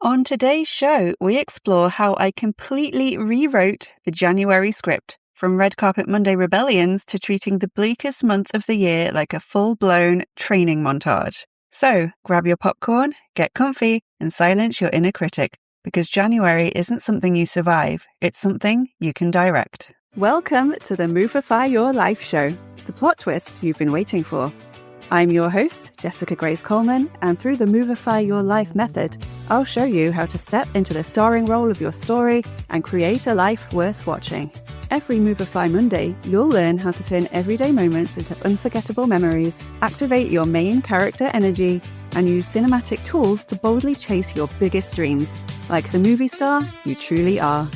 On today's show, we explore how I completely rewrote the January script, from Red Carpet Monday rebellions to treating the bleakest month of the year like a full-blown training montage. So, grab your popcorn, get comfy, and silence your inner critic, because January isn't something you survive, it's something you can direct. Welcome to the Movify Your Life show, the plot twist you've been waiting for. I'm your host, Jessica Grace Coleman, and through the Movify Your Life method, I'll show you how to step into the starring role of your story and create a life worth watching. Every Movify Monday, you'll learn how to turn everyday moments into unforgettable memories, activate your main character energy, and use cinematic tools to boldly chase your biggest dreams, like the movie star you truly are.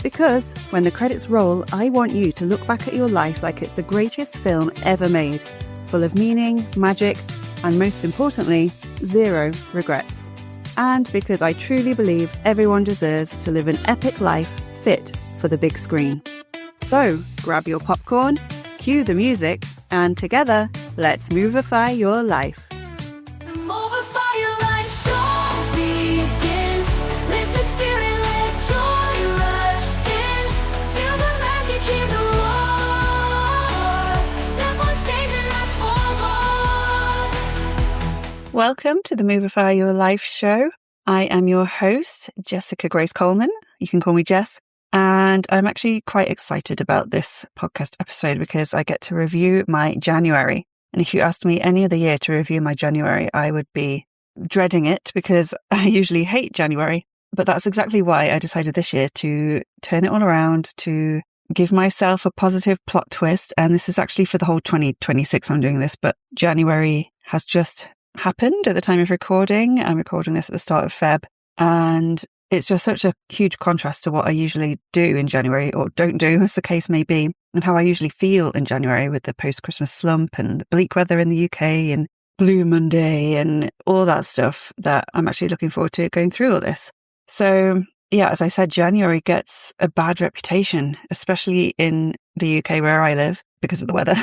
Because when the credits roll, I want you to look back at your life like it's the greatest film ever made, full of meaning, magic, and most importantly, zero regrets. And because I truly believe everyone deserves to live an epic life fit for the big screen. So, grab your popcorn, cue the music, and together, let's Movify your life. Welcome to the Movify Your Life show. I am your host, Jessica Grace Coleman. You can call me Jess. And I'm actually quite excited about this podcast episode because I get to review my January. And if you asked me any other year to review my January, I would be dreading it because I usually hate January. But that's exactly why I decided this year to turn it all around, to give myself a positive plot twist. And this is actually for the whole 2026 I'm doing this, but January has just happened at the time of recording. I'm recording this at the start of Feb, and it's just such a huge contrast to what I usually do in January, or don't do, as the case may be, and how I usually feel in January with the post-Christmas slump and the bleak weather in the UK and Blue Monday and all that stuff, that I'm actually looking forward to going through all this. So yeah, as I said, January gets a bad reputation, especially in the UK where I live, because of the weather.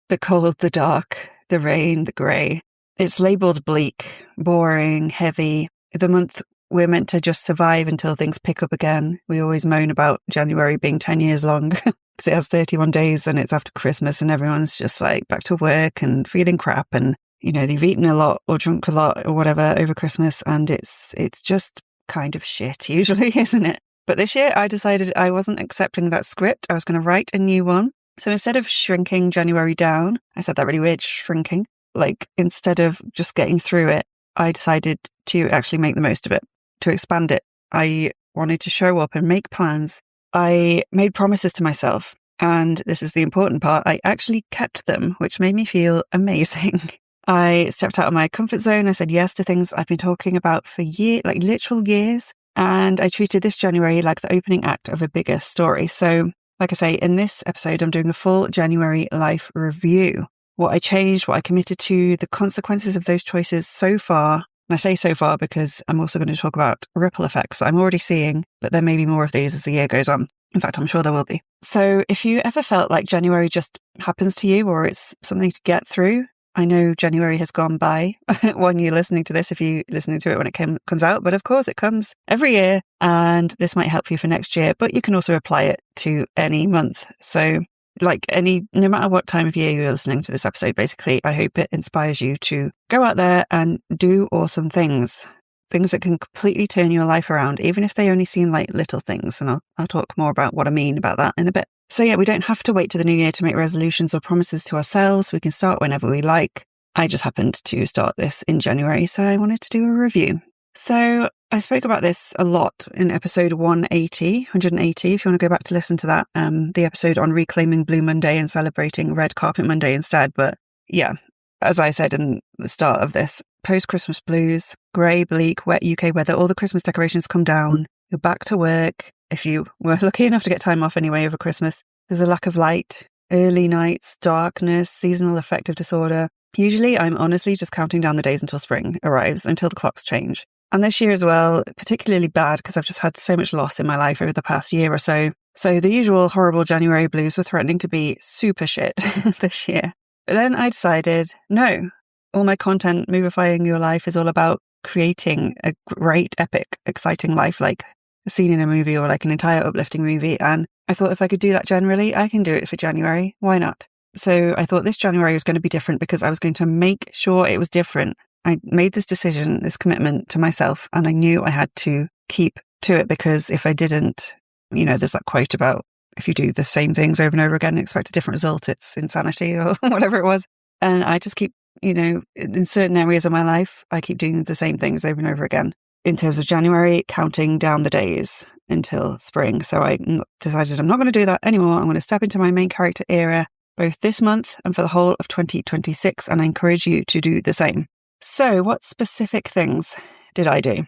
The cold, the dark, the rain, the grey. It's labelled bleak, boring, heavy. The month we're meant to just survive until things pick up again. We always moan about January being 10 years long because it has 31 days and it's after Christmas and everyone's just like back to work and feeling crap and, you know, they've eaten a lot or drunk a lot or whatever over Christmas, and it's just kind of shit usually, isn't it? But this year I decided I wasn't accepting that script. I was going to write a new one. So instead of shrinking January down, I said that really weird, shrinking. Like, instead of just getting through it, I decided to actually make the most of it, to expand it. I wanted to show up and make plans. I made promises to myself, and this is the important part, I actually kept them, which made me feel amazing. I stepped out of my comfort zone. I said yes to things I've been talking about for years, like literal years, and I treated this January like the opening act of a bigger story. So, like I say, in this episode, I'm doing a full January life review. What I changed, what I committed to, the consequences of those choices so far. And I say so far because I'm also going to talk about ripple effects that I'm already seeing, but there may be more of these as the year goes on. In fact, I'm sure there will be. So if you ever felt like January just happens to you or it's something to get through, I know January has gone by when you're listening to this, if you're listening to it when it comes out, but of course it comes every year and this might help you for next year, but you can also apply it to any month. So no matter what time of year you're listening to this episode, basically, I hope it inspires you to go out there and do awesome things that can completely turn your life around, even if they only seem like little things. And I'll talk more about what I mean about that in a bit. So yeah, we don't have to wait to the new year to make resolutions or promises to ourselves. We can start whenever we like. I just happened to start this in January, so I wanted to do a review. So I spoke about this a lot in episode 180, if you want to go back to listen to that, the episode on reclaiming Blue Monday and celebrating Red Carpet Monday instead. But yeah, as I said in the start of this, post-Christmas blues, grey, bleak, wet UK weather, all the Christmas decorations come down, you're back to work. If you were lucky enough to get time off anyway over Christmas, there's a lack of light, early nights, darkness, seasonal affective disorder. Usually I'm honestly just counting down the days until spring arrives, until the clocks change. And this year as well, particularly bad because I've just had so much loss in my life over the past year or so. So the usual horrible January blues were threatening to be super shit this year. But then I decided, no, all my content, Movifying Your Life, is all about creating a great, epic, exciting life, like a scene in a movie or like an entire uplifting movie. And I thought if I could do that generally, I can do it for January. Why not? So I thought this January was going to be different because I was going to make sure it was different. I made this decision, this commitment to myself, and I knew I had to keep to it, because if I didn't, there's that quote about if you do the same things over and over again and expect a different result, it's insanity or whatever it was. And I just keep, in certain areas of my life, I keep doing the same things over and over again. In terms of January, counting down the days until spring. So I decided I'm not going to do that anymore. I'm going to step into my main character era, both this month and for the whole of 2026. And I encourage you to do the same. So what specific things did I do?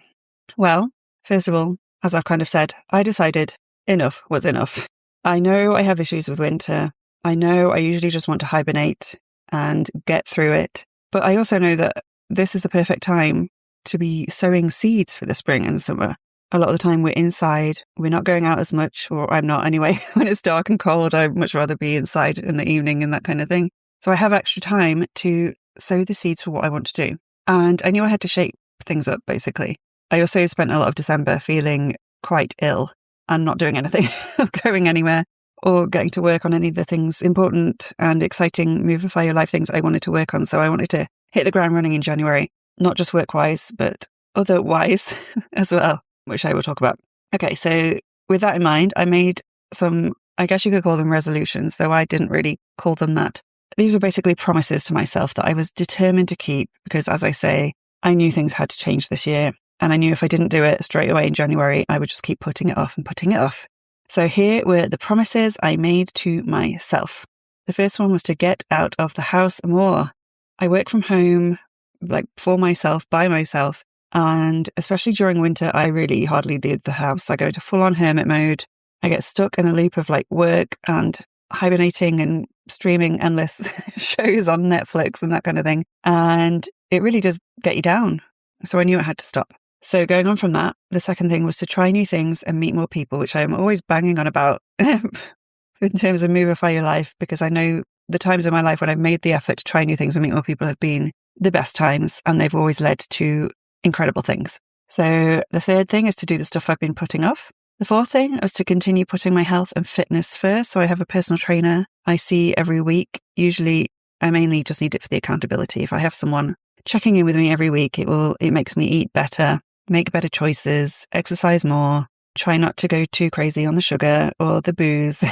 Well, first of all, as I've kind of said, I decided enough was enough. I know I have issues with winter. I know I usually just want to hibernate and get through it. But I also know that this is the perfect time to be sowing seeds for the spring and summer. A lot of the time we're inside. We're not going out as much, or I'm not anyway. When it's dark and cold, I'd much rather be inside in the evening and that kind of thing. So I have extra time to sow the seeds for what I want to do. And I knew I had to shake things up, basically. I also spent a lot of December feeling quite ill and not doing anything or going anywhere or getting to work on any of the things, important and exciting Movify Your Life things I wanted to work on. So I wanted to hit the ground running in January, not just work-wise, but otherwise as well, which I will talk about. Okay, so with that in mind, I made some, I guess you could call them resolutions, though I didn't really call them that. These were basically promises to myself that I was determined to keep because, as I say, I knew things had to change this year. And I knew if I didn't do it straight away in January, I would just keep putting it off and putting it off. So here were the promises I made to myself. The first one was to get out of the house more. I work from home, like for myself, by myself. And especially during winter, I really hardly leave the house. I go into full-on hermit mode. I get stuck in a loop of like work and hibernating and streaming endless shows on Netflix and that kind of thing. And it really does get you down. So I knew I had to stop. So going on from that, the second thing was to try new things and meet more people, which I'm always banging on about in terms of Movify Your Life, because I know the times in my life when I've made the effort to try new things and meet more people have been the best times, and they've always led to incredible things. So the third thing is to do the stuff I've been putting off. The fourth thing was to continue putting my health and fitness first. So I have a personal trainer I see every week. Usually I mainly just need it for the accountability. If I have someone checking in with me every week, it makes me eat better, make better choices, exercise more, try not to go too crazy on the sugar or the booze,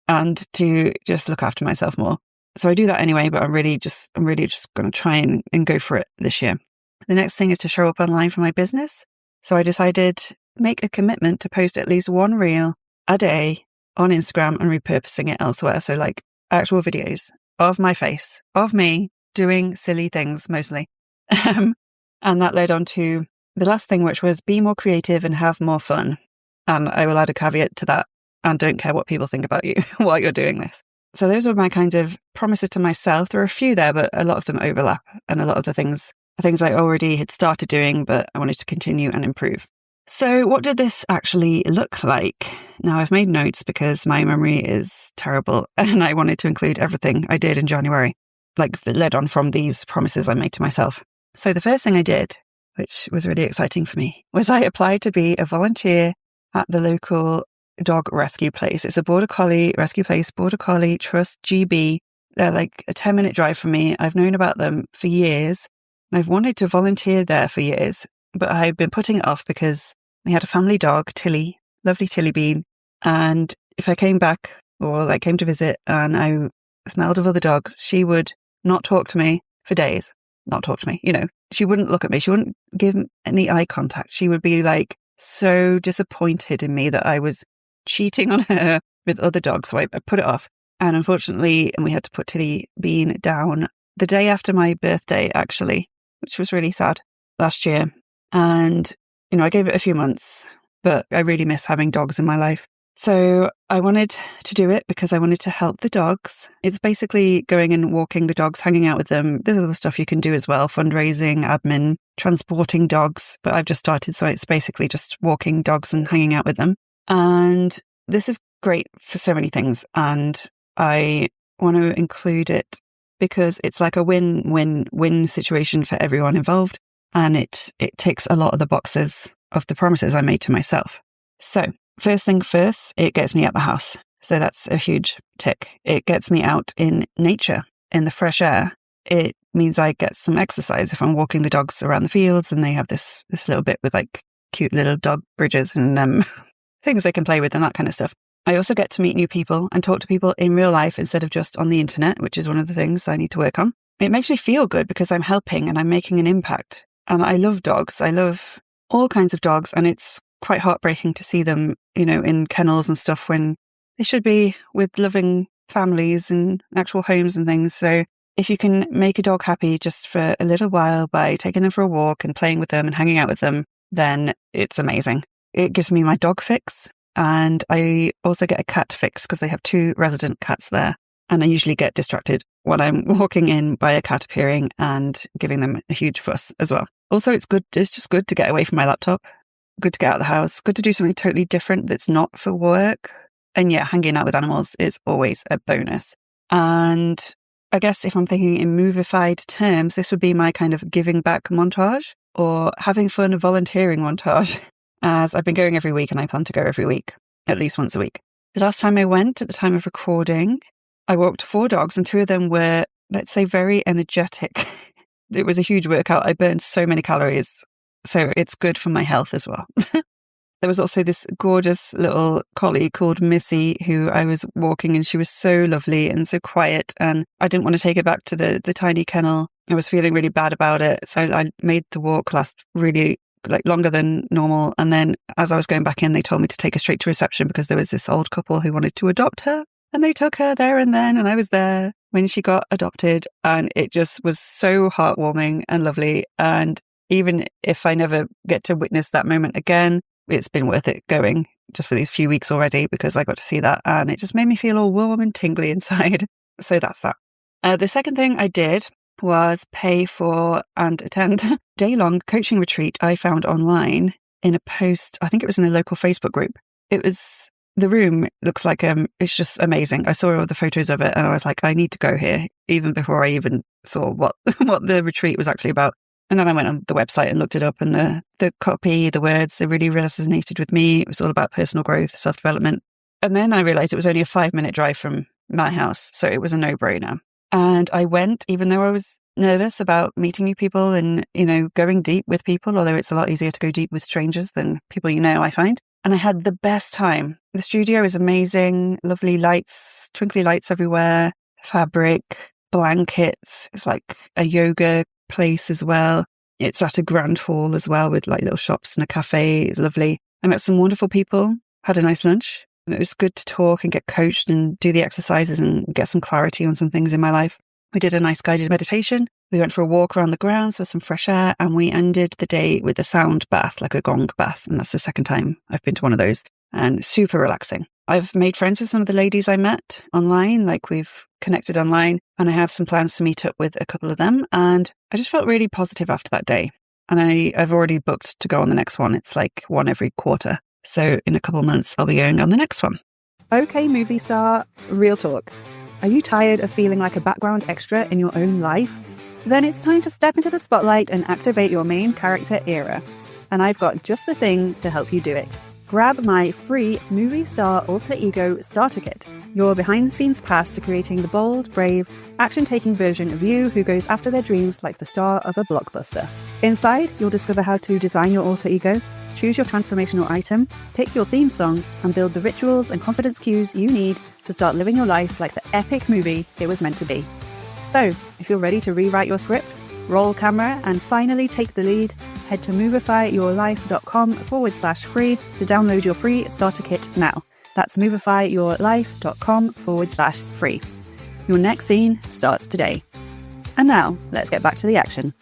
and to just look after myself more. So I do that anyway, but I'm really just going to try and go for it this year. The next thing is to show up online for my business. So I decided make a commitment to post at least one reel a day on Instagram and repurposing it elsewhere. So like actual videos of my face, of me doing silly things mostly. And that led on to the last thing, which was be more creative and have more fun. And I will add a caveat to that and don't care what people think about you while you're doing this. So those were my kind of promises to myself. There are a few there, but a lot of them overlap. And a lot of the things are things I already had started doing, but I wanted to continue and improve. So what did this actually look like? Now I've made notes because my memory is terrible and I wanted to include everything I did in January, like that led on from these promises I made to myself. So the first thing I did, which was really exciting for me, was I applied to be a volunteer at the local dog rescue place. It's a Border Collie rescue place, Border Collie Trust GB. They're like a 10-minute drive from me. I've known about them for years. I've wanted to volunteer there for years, but I've been putting it off because we had a family dog, Tilly, lovely Tilly Bean. And if I came back or like came to visit and I smelled of other dogs, she would not talk to me for days. Not talk to me, she wouldn't look at me. She wouldn't give any eye contact. She would be like so disappointed in me that I was cheating on her with other dogs. So I put it off. And unfortunately, we had to put Tilly Bean down the day after my birthday, actually, which was really sad last year. And, I gave it a few months, but I really miss having dogs in my life. So I wanted to do it because I wanted to help the dogs. It's basically going and walking the dogs, hanging out with them. There's other stuff you can do as well, fundraising, admin, transporting dogs. But I've just started, so it's basically just walking dogs and hanging out with them. And this is great for so many things. And I want to include it because it's like a win-win-win situation for everyone involved. and it ticks a lot of the boxes of the promises I made to myself. So first thing first, it gets me out the house. So that's a huge tick. It gets me out in nature, in the fresh air. It means I get some exercise if I'm walking the dogs around the fields and they have this little bit with like cute little dog bridges and things they can play with and that kind of stuff. I also get to meet new people and talk to people in real life instead of just on the internet, which is one of the things I need to work on. It makes me feel good because I'm helping and I'm making an impact. And I love dogs. I love all kinds of dogs. And it's quite heartbreaking to see them, in kennels and stuff when they should be with loving families and actual homes and things. So if you can make a dog happy just for a little while by taking them for a walk and playing with them and hanging out with them, then it's amazing. It gives me my dog fix. And I also get a cat fix because they have 2 resident cats there. And I usually get distracted when I'm walking in by a cat appearing and giving them a huge fuss as well. Also, it's just good to get away from my laptop, good to get out of the house, good to do something totally different that's not for work. And yeah, hanging out with animals is always a bonus. And I guess if I'm thinking in Movified terms, this would be my kind of giving back montage or having fun volunteering montage, as I've been going every week and I plan to go every week, at least once a week. The last time I went, at the time of recording, I walked 4 dogs and 2 of them were, let's say, very energetic. It was a huge workout. I burned so many calories. So it's good for my health as well. There was also this gorgeous little collie called Missy who I was walking and she was so lovely and so quiet. And I didn't want to take her back to the tiny kennel. I was feeling really bad about it. So I made the walk last really longer than normal. And then as I was going back in, they told me to take her straight to reception because there was this old couple who wanted to adopt her. And they took her there and then. And I was there when she got adopted. And it just was so heartwarming and lovely. And even if I never get to witness that moment again, it's been worth it going just for these few weeks already because I got to see that. And it just made me feel all warm and tingly inside. So that's that. The second thing I did was pay for and attend a day-long coaching retreat I found online in a post. I think it was in a local Facebook group. The room looks like, it's just amazing. I saw all the photos of it and I was like, I need to go here even before I even saw what the retreat was actually about. And then I went on the website and looked it up and the copy, the words, they really resonated with me. It was all about personal growth, self-development. And then I realized it was only a 5-minute drive from my house. So it was a no-brainer. And I went, even though I was nervous about meeting new people and, going deep with people, although it's a lot easier to go deep with strangers than people I find. And I had the best time. The studio is amazing, lovely lights, twinkly lights everywhere, fabric, blankets. It's like a yoga place as well. It's at a grand hall as well with like little shops and a cafe. It's lovely. I met some wonderful people, had a nice lunch. It was good to talk and get coached and do the exercises and get some clarity on some things in my life. We did a nice guided meditation. We went for a walk around the grounds for some fresh air and we ended the day with a sound bath, like a gong bath. And that's the second time I've been to one of those and super relaxing. I've made friends with some of the ladies I met online, like we've connected online and I have some plans to meet up with a couple of them. And I just felt really positive after that day. And I've already booked to go on the next one. It's like one every quarter. So in a couple of months, I'll be going on the next one. Okay, movie star, real talk. Are you tired of feeling like a background extra in your own life? Then it's time to step into the spotlight and activate your main character era. And I've got just the thing to help you do it. Grab my free Movie Star Alter Ego Starter Kit, your behind-the-scenes pass to creating the bold, brave, action-taking version of you who goes after their dreams like the star of a blockbuster. Inside, you'll discover how to design your alter ego, choose your transformational item, pick your theme song, and build the rituals and confidence cues you need to start living your life like the epic movie it was meant to be. So, if you're ready to rewrite your script, roll camera, and finally take the lead, head to movifyyourlife.com/free to download your free starter kit now. That's movifyyourlife.com/free. Your next scene starts today. And now, let's get back to the action.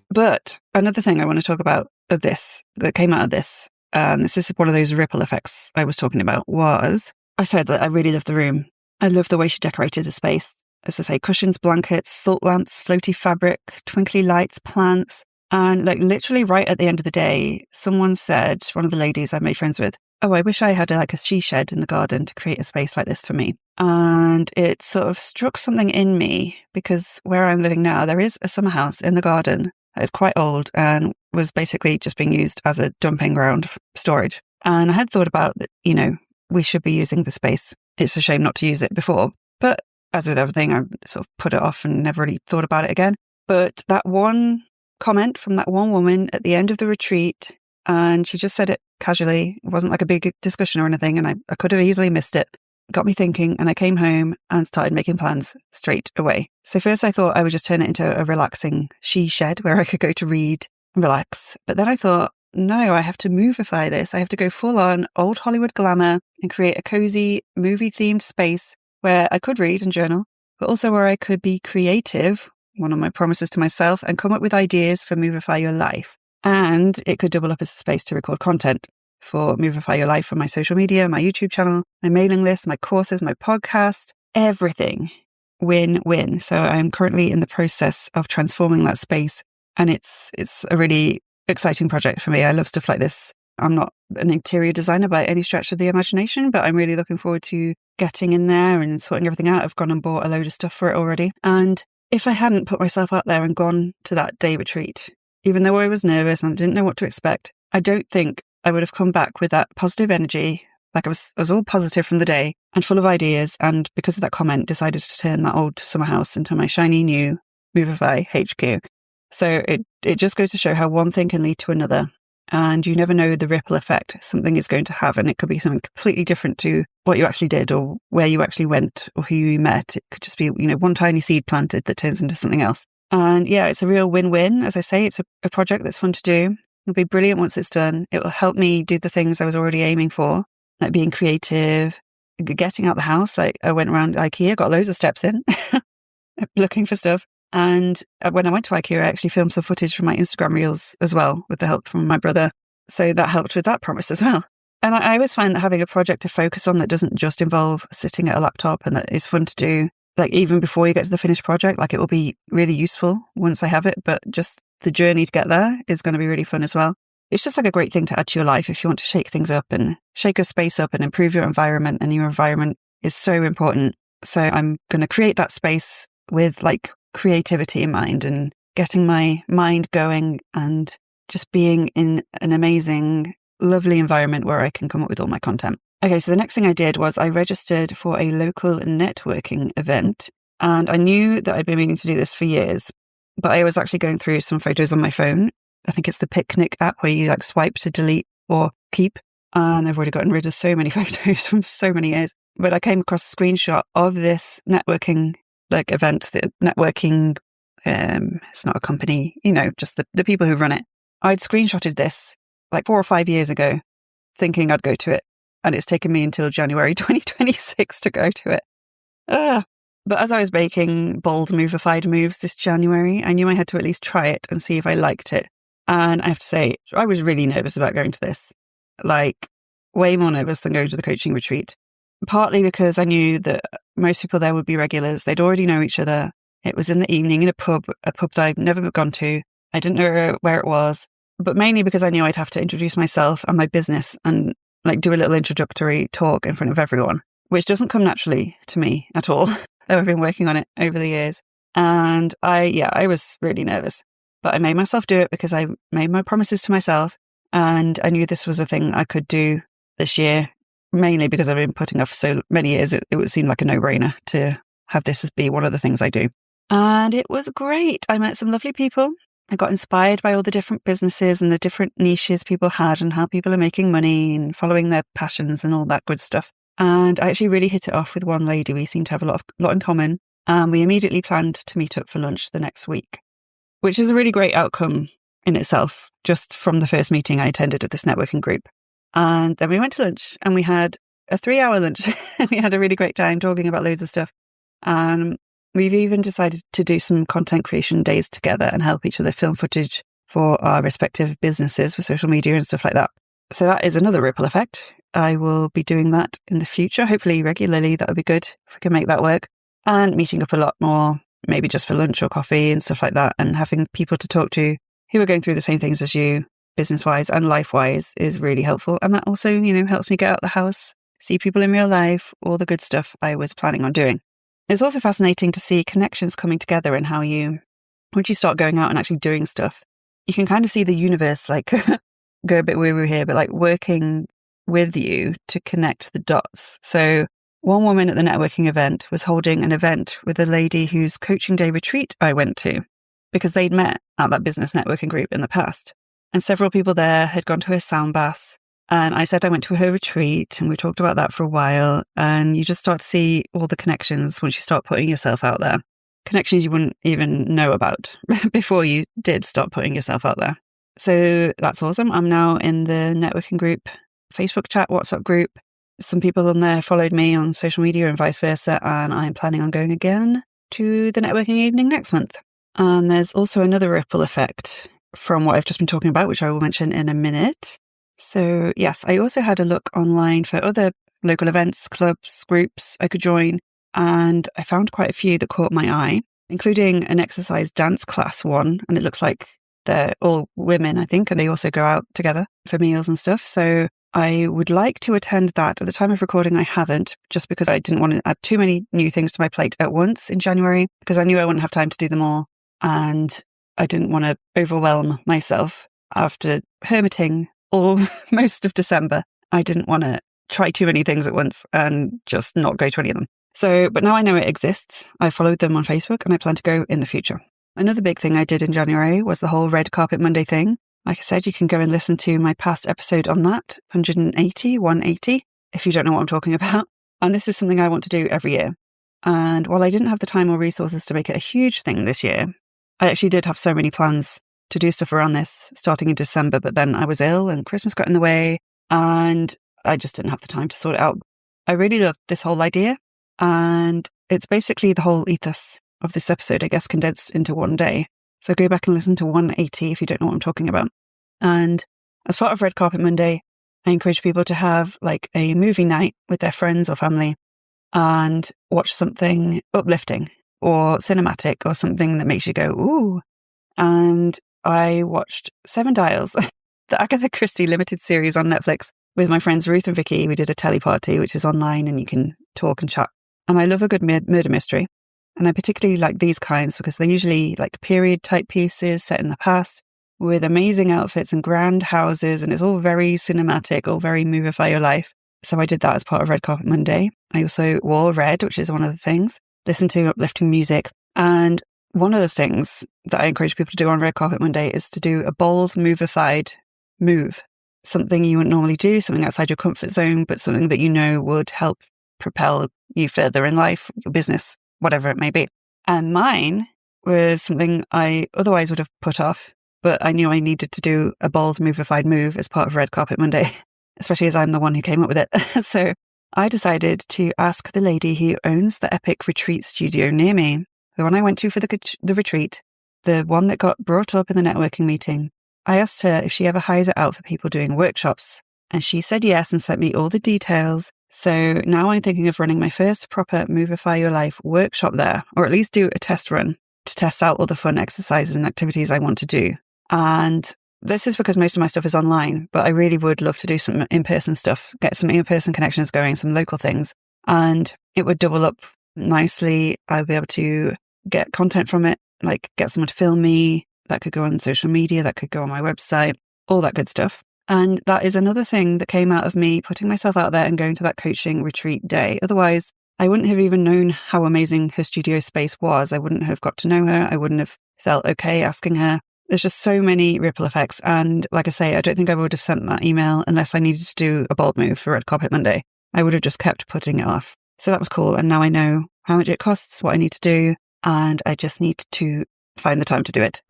But another thing I want to talk about of this, that came out of this, and this is one of those ripple effects I was talking about, was I said that I really love the room. I love the way she decorated the space. As I say, cushions, blankets, salt lamps, floaty fabric, twinkly lights, plants. And like literally right at the end of the day, someone said, one of the ladies I've made friends with, oh, I wish I had a she shed in the garden to create a space like this for me. And it sort of struck something in me because where I'm living now, there is a summer house in the garden. It's quite old and was basically just being used as a dumping ground for storage. And I had thought about that, we should be using the space. It's a shame not to use it before. But as with everything, I sort of put it off and never really thought about it again. But that one comment from that one woman at the end of the retreat, and she just said it casually. It wasn't like a big discussion or anything, and I could have easily missed it. Got me thinking, and I came home and started making plans straight away. So first I thought I would just turn it into a relaxing she shed where I could go to read and relax. But then I thought, no, I have to Movify this. I have to go full on old Hollywood glamour and create a cozy movie themed space where I could read and journal, but also where I could be creative, one of my promises to myself, and come up with ideas for Movify Your Life. And it could double up as a space to record content for Movify Your Life, for my social media, my YouTube channel, my mailing list, my courses, my podcast, everything. Win-win. So I'm currently in the process of transforming that space, and it's a really exciting project for me. I love stuff like this. I'm not an interior designer by any stretch of the imagination, but I'm really looking forward to getting in there and sorting everything out. I've gone and bought a load of stuff for it already. And if I hadn't put myself out there and gone to that day retreat, even though I was nervous and didn't know what to expect, I don't think I would have come back with that positive energy. Like I was all positive from the day and full of ideas. And because of that comment, decided to turn that old summer house into my shiny new Movify HQ. So it just goes to show how one thing can lead to another. And you never know the ripple effect something is going to have. And it could be something completely different to what you actually did or where you actually went or who you met. It could just be, one tiny seed planted that turns into something else. And yeah, it's a real win-win. As I say, it's a project that's fun to do. It'll be brilliant once it's done. It will help me do the things I was already aiming for, like being creative, getting out the house. I went around IKEA, got loads of steps in, looking for stuff. And when I went to IKEA, I actually filmed some footage from my Instagram reels as well, with the help from my brother. So that helped with that promise as well. And I always find that having a project to focus on that doesn't just involve sitting at a laptop and that is fun to do, like even before you get to the finished project, like it will be really useful once I have it. But just the journey to get there is going to be really fun as well. It's just like a great thing to add to your life if you want to shake things up and shake your space up and improve your environment. And your environment is so important. So I'm going to create that space with like creativity in mind and getting my mind going and just being in an amazing, lovely environment where I can come up with all my content. Okay, so the next thing I did was I registered for a local networking event, and I knew that I'd been meaning to do this for years, but I was actually going through some photos on my phone. I think it's the Picnic app where you like swipe to delete or keep, and I've already gotten rid of so many photos from so many years. But I came across a screenshot of this networking event, the networking, it's not a company, just the people who run it. I'd screenshotted this like 4 or 5 years ago, thinking I'd go to it. And it's taken me until January 2026 to go to it. But as I was making bold Movified moves this January, I knew I had to at least try it and see if I liked it. And I have to say, I was really nervous about going to this. Like, way more nervous than going to the coaching retreat. Partly because I knew that most people there would be regulars. They'd already know each other. It was in the evening in a pub that I've never gone to. I didn't know where it was. But mainly because I knew I'd have to introduce myself and my business and like do a little introductory talk in front of everyone, which doesn't come naturally to me at all. Though I've been working on it over the years. And I was really nervous. But I made myself do it because I made my promises to myself. And I knew this was a thing I could do this year, mainly because I've been putting off for so many years. It would seem like a no-brainer to have this as be one of the things I do. And it was great. I met some lovely people. I got inspired by all the different businesses and the different niches people had and how people are making money and following their passions and all that good stuff. And I actually really hit it off with one lady. We seem to have a lot in common. And we immediately planned to meet up for lunch the next week, which is a really great outcome in itself, just from the first meeting I attended at this networking group. And then we went to lunch and we had a 3-hour lunch. We had a really great time talking about loads of stuff. We've even decided to do some content creation days together and help each other film footage for our respective businesses for social media and stuff like that. So that is another ripple effect. I will be doing that in the future, hopefully regularly. That would be good if we can make that work. And meeting up a lot more, maybe just for lunch or coffee and stuff like that. And having people to talk to who are going through the same things as you, business-wise and life-wise, is really helpful. And that also, helps me get out the house, see people in real life, all the good stuff I was planning on doing. It's also fascinating to see connections coming together and how you once you start going out and actually doing stuff, you can kind of see the universe like go a bit woo-woo here, but like working with you to connect the dots. So one woman at the networking event was holding an event with a lady whose coaching day retreat I went to because they'd met at that business networking group in the past. And several people there had gone to her sound bath. And I said I went to her retreat and we talked about that for a while. And you just start to see all the connections once you start putting yourself out there. Connections you wouldn't even know about before you did start putting yourself out there. So that's awesome. I'm now in the networking group, Facebook chat, WhatsApp group. Some people on there followed me on social media and vice versa. And I'm planning on going again to the networking evening next month. And there's also another ripple effect from what I've just been talking about, which I will mention in a minute. So yes, I also had a look online for other local events, clubs, groups I could join. And I found quite a few that caught my eye, including an exercise dance class one. And it looks like they're all women, I think, and they also go out together for meals and stuff. So I would like to attend that. At the time of recording, I haven't, just because I didn't want to add too many new things to my plate at once in January, because I knew I wouldn't have time to do them all. And I didn't want to overwhelm myself after hermiting all most of December. I didn't want to try too many things at once and just not go to any of them. So, but now I know it exists. I followed them on Facebook and I plan to go in the future. Another big thing I did in January was the whole Red Carpet Monday thing. Like I said, you can go and listen to my past episode on that, 180, if you don't know what I'm talking about. And this is something I want to do every year. And while I didn't have the time or resources to make it a huge thing this year, I actually did have so many plans to do stuff around this starting in December, but then I was ill and Christmas got in the way and I just didn't have the time to sort it out. I really love this whole idea, and it's basically the whole ethos of this episode, I guess, condensed into one day. So go back and listen to 180 if you don't know what I'm talking about. And as part of Red Carpet Monday, I encourage people to have like a movie night with their friends or family and watch something uplifting or cinematic or something that makes you go, ooh. And I watched Seven Dials, the Agatha Christie limited series on Netflix with my friends Ruth and Vicky. We did a telly party, which is online and you can talk and chat. And I love a good murder mystery. And I particularly like these kinds because they're usually like period type pieces set in the past with amazing outfits and grand houses. And it's all very cinematic, all very Movify your life. So I did that as part of Red Carpet Monday. I also wore red, which is one of the things, listened to uplifting music. And one of the things that I encourage people to do on Red Carpet Monday is to do a bold, movified move. Something you wouldn't normally do, something outside your comfort zone, but something that you know would help propel you further in life, your business, whatever it may be. And mine was something I otherwise would have put off, but I knew I needed to do a bold, movified move as part of Red Carpet Monday, especially as I'm the one who came up with it. So I decided to ask the lady who owns the Epic Retreat Studio near me, the one I went to for the retreat, the one that got brought up in the networking meeting. I asked her if she ever hires it out for people doing workshops, and she said yes and sent me all the details. So now I'm thinking of running my first proper Movify Your Life workshop there, or at least do a test run to test out all the fun exercises and activities I want to do. And this is because most of my stuff is online, but I really would love to do some in-person stuff, get some in-person connections going, some local things, and it would double up nicely. I'll be able to get content from it, like get someone to film me. That could go on social media, that could go on my website, all that good stuff. And that is another thing that came out of me putting myself out there and going to that coaching retreat day. Otherwise, I wouldn't have even known how amazing her studio space was. I wouldn't have got to know her. I wouldn't have felt okay asking her. There's just so many ripple effects. And like I say, I don't think I would have sent that email unless I needed to do a bold move for Red Carpet Monday. I would have just kept putting it off. So that was cool. And now I know how much it costs, what I need to do, and I just need to find the time to do it.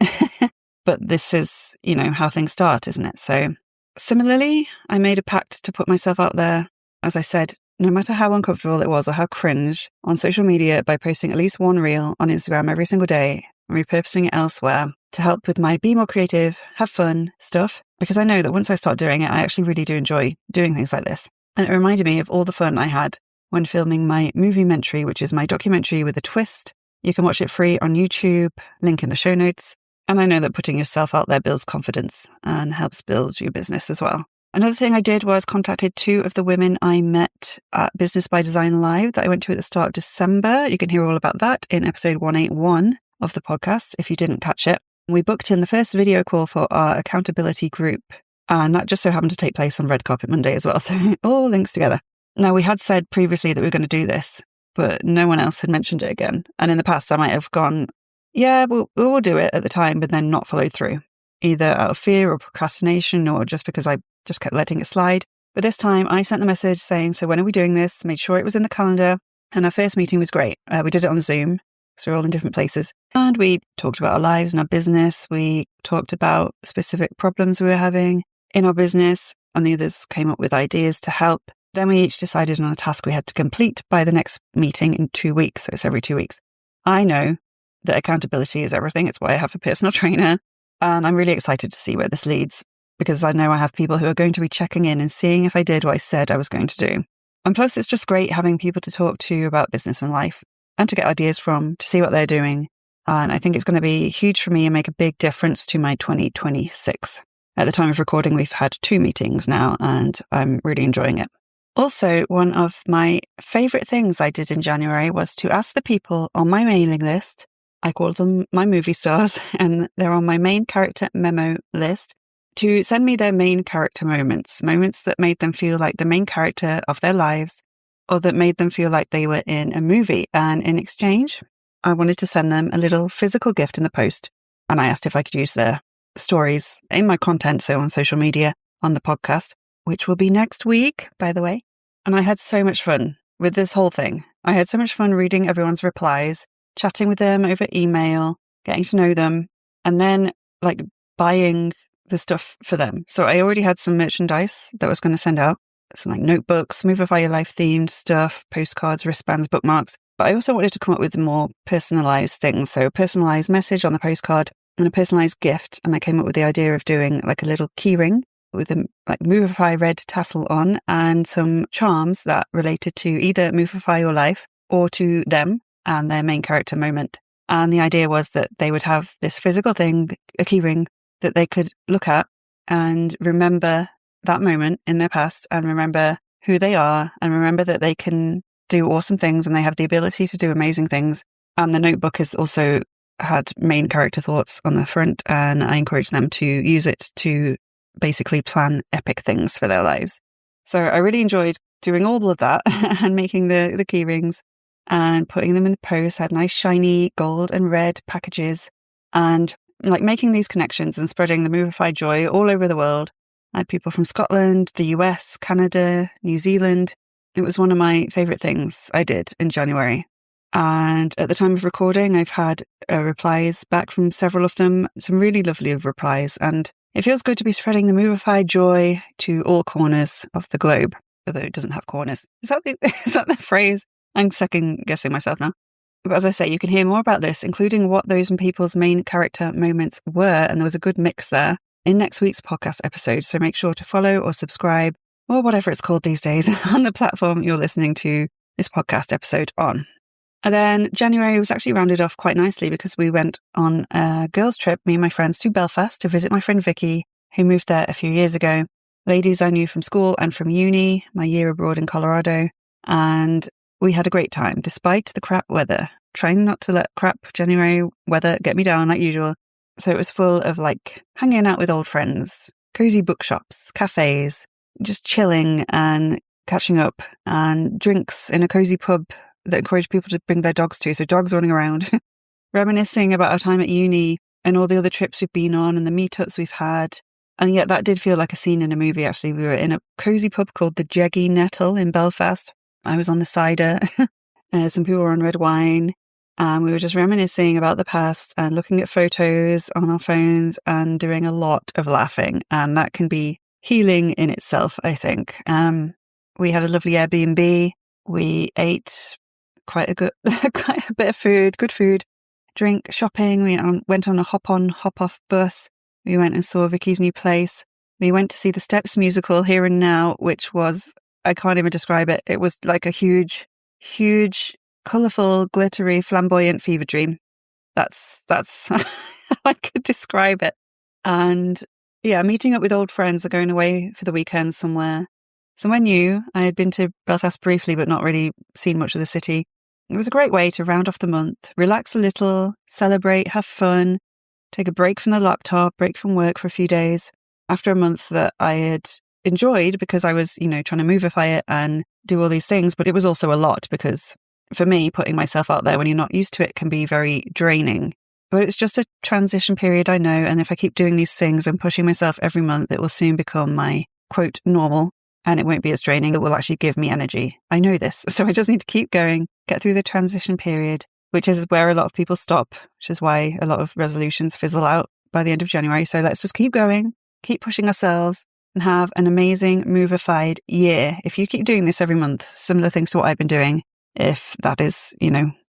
But this is, how things start, isn't it? So similarly, I made a pact to put myself out there, as I said, no matter how uncomfortable it was or how cringe, on social media by posting at least one reel on Instagram every single day and repurposing it elsewhere to help with my be more creative, have fun stuff. Because I know that once I start doing it, I actually really do enjoy doing things like this. And it reminded me of all the fun I had when filming my Movie-mentary, which is my documentary with a twist. You can watch it free on YouTube, link in the show notes. And I know that putting yourself out there builds confidence and helps build your business as well. Another thing I did was contacted 2 of the women I met at Business by Design Live that I went to at the start of December. You can hear all about that in episode 181 of the podcast if you didn't catch it. We booked in the first video call for our accountability group, and that just so happened to take place on Red Carpet Monday as well. So it all links together. Now, we had said previously that we were going to do this, but no one else had mentioned it again. And in the past, I might have gone, yeah, we'll do it at the time, but then not followed through, either out of fear or procrastination or just because I just kept letting it slide. But this time I sent the message saying, so when are we doing this? Made sure it was in the calendar. And our first meeting was great. We did it on Zoom, so we're all in different places. And we talked about our lives and our business. We talked about specific problems we were having in our business, and the others came up with ideas to help. Then we each decided on a task we had to complete by the next meeting in 2 weeks. So it's every 2 weeks. I know that accountability is everything. It's why I have a personal trainer. And I'm really excited to see where this leads, because I know I have people who are going to be checking in and seeing if I did what I said I was going to do. And plus, it's just great having people to talk to about business and life and to get ideas from, to see what they're doing. And I think it's going to be huge for me and make a big difference to my 2026. At the time of recording, we've had 2 meetings now, and I'm really enjoying it. Also, one of my favourite things I did in January was to ask the people on my mailing list, I call them my movie stars, and they're on my main character memo list, to send me their main character moments that made them feel like the main character of their lives, or that made them feel like they were in a movie. And in exchange, I wanted to send them a little physical gift in the post. And I asked if I could use their stories in my content, so on social media, on the podcast, which will be next week, by the way. And I had so much fun with this whole thing. I had so much fun reading everyone's replies, chatting with them over email, getting to know them, and then buying the stuff for them. So I already had some merchandise that I was going to send out, some notebooks, Movify Your Life themed stuff, postcards, wristbands, bookmarks. But I also wanted to come up with more personalized things. So a personalized message on the postcard and a personalized gift. And I came up with the idea of doing a little key ring with a Movify red tassel on and some charms that related to either Movify Your Life or to them and their main character moment. And the idea was that they would have this physical thing, a key ring, that they could look at and remember that moment in their past and remember who they are and remember that they can do awesome things and they have the ability to do amazing things. And the notebook has also had main character thoughts on the front, and I encourage them to use it to basically plan epic things for their lives. So I really enjoyed doing all of that and making the key rings and putting them in the post. I had nice shiny gold and red packages and making these connections and spreading the Movify joy all over the world. I had people from Scotland, the US, Canada, New Zealand. It was one of my favourite things I did in January. And at the time of recording, I've had replies back from several of them, some really lovely replies. And it feels good to be spreading the Movify joy to all corners of the globe, although it doesn't have corners. Is that the phrase? I'm second guessing myself now. But as I say, you can hear more about this, including what those people's main character moments were, and there was a good mix there, in next week's podcast episode. So make sure to follow or subscribe, or whatever it's called these days, on the platform you're listening to this podcast episode on. And then January was actually rounded off quite nicely because we went on a girls' trip, me and my friends, to Belfast to visit my friend Vicky, who moved there a few years ago. Ladies I knew from school and from uni, my year abroad in Colorado, and we had a great time, despite the crap weather. Trying not to let crap January weather get me down like usual. So it was full of hanging out with old friends, cozy bookshops, cafes, just chilling and catching up, and drinks in a cozy pub that encouraged people to bring their dogs to. So dogs running around, reminiscing about our time at uni and all the other trips we've been on and the meetups we've had. And yet that did feel like a scene in a movie, actually. We were in a cozy pub called the Jeggy Nettle in Belfast. I was on the cider. Some people were on red wine. And we were just reminiscing about the past and looking at photos on our phones and doing a lot of laughing. And that can be healing in itself, I think. We had a lovely Airbnb. We ate quite a bit of food, good food, drink, shopping. We went on a hop-on, hop-off bus. We went and saw Vicky's new place. We went to see the Steps musical Here and Now, which was, I can't even describe it. It was like a huge, colourful, glittery, flamboyant fever dream. That's how I could describe it. And yeah, meeting up with old friends or going away for the weekend somewhere new. I had been to Belfast briefly, but not really seen much of the city. It was a great way to round off the month, relax a little, celebrate, have fun, take a break from the laptop, break from work for a few days after a month that I had enjoyed because I was, trying to Movify it and do all these things. But it was also a lot because for me, putting myself out there when you're not used to it can be very draining. But it's just a transition period, I know. And if I keep doing these things and pushing myself every month, it will soon become my quote normal and it won't be as draining. It will actually give me energy. I know this. So I just need to keep going, get through the transition period, which is where a lot of people stop, which is why a lot of resolutions fizzle out by the end of January. So let's just keep going, keep pushing ourselves and have an amazing Movified year. If you keep doing this every month, similar things to what I've been doing, if that is,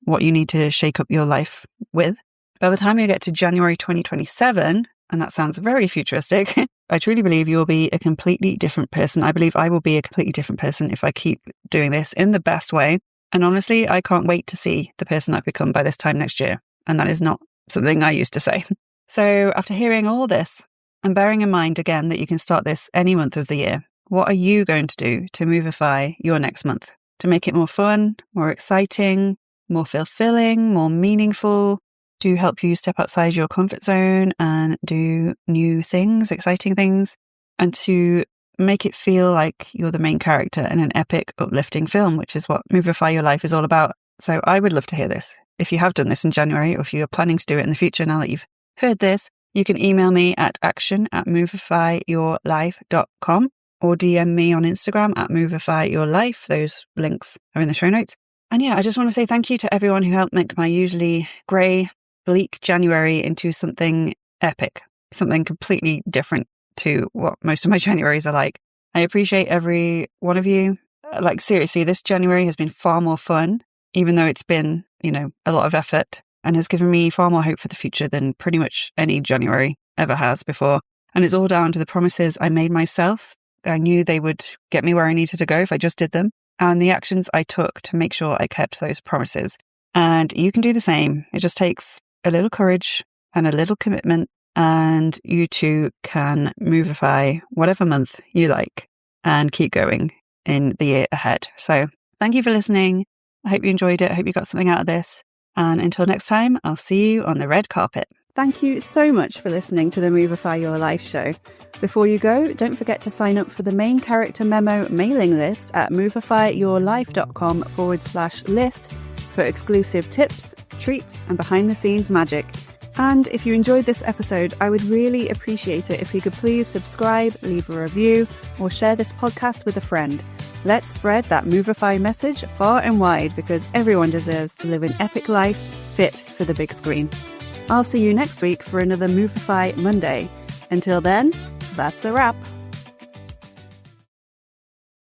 what you need to shake up your life with, by the time you get to January 2027, and that sounds very futuristic, I truly believe you will be a completely different person. I believe I will be a completely different person if I keep doing this in the best way. And honestly, I can't wait to see the person I've become by this time next year. And that is not something I used to say. So after hearing all this, and bearing in mind again that you can start this any month of the year, what are you going to do to Movify your next month? To make it more fun, more exciting, more fulfilling, more meaningful, to help you step outside your comfort zone and do new things, exciting things, and to make it feel like you're the main character in an epic, uplifting film, which is what Movify Your Life is all about. So I would love to hear this. If you have done this in January, or if you're planning to do it in the future now that you've heard this, you can email me at action@movifyyourlife.com or DM me on Instagram at @movifyyourlife. Those links are in the show notes. And yeah, I just want to say thank you to everyone who helped make my usually grey, bleak January into something epic, something completely different to what most of my Januaries are like. I appreciate every one of you. Like seriously, this January has been far more fun, even though it's been, a lot of effort, and has given me far more hope for the future than pretty much any January ever has before. And it's all down to the promises I made myself. I knew they would get me where I needed to go if I just did them, and the actions I took to make sure I kept those promises. And you can do the same. It just takes a little courage and a little commitment, and you too can Movify whatever month you like and keep going in the year ahead. So thank you for listening. I hope you enjoyed it. I hope you got something out of this. And until next time, I'll see you on the red carpet. Thank you so much for listening to the Movify Your Life show. Before you go, don't forget to sign up for the main character memo mailing list at movifyyourlife.com/list for exclusive tips, treats, and behind the scenes magic. And if you enjoyed this episode, I would really appreciate it if you could please subscribe, leave a review, or share this podcast with a friend. Let's spread that Movify message far and wide, because everyone deserves to live an epic life fit for the big screen. I'll see you next week for another Movify Monday. Until then, that's a wrap.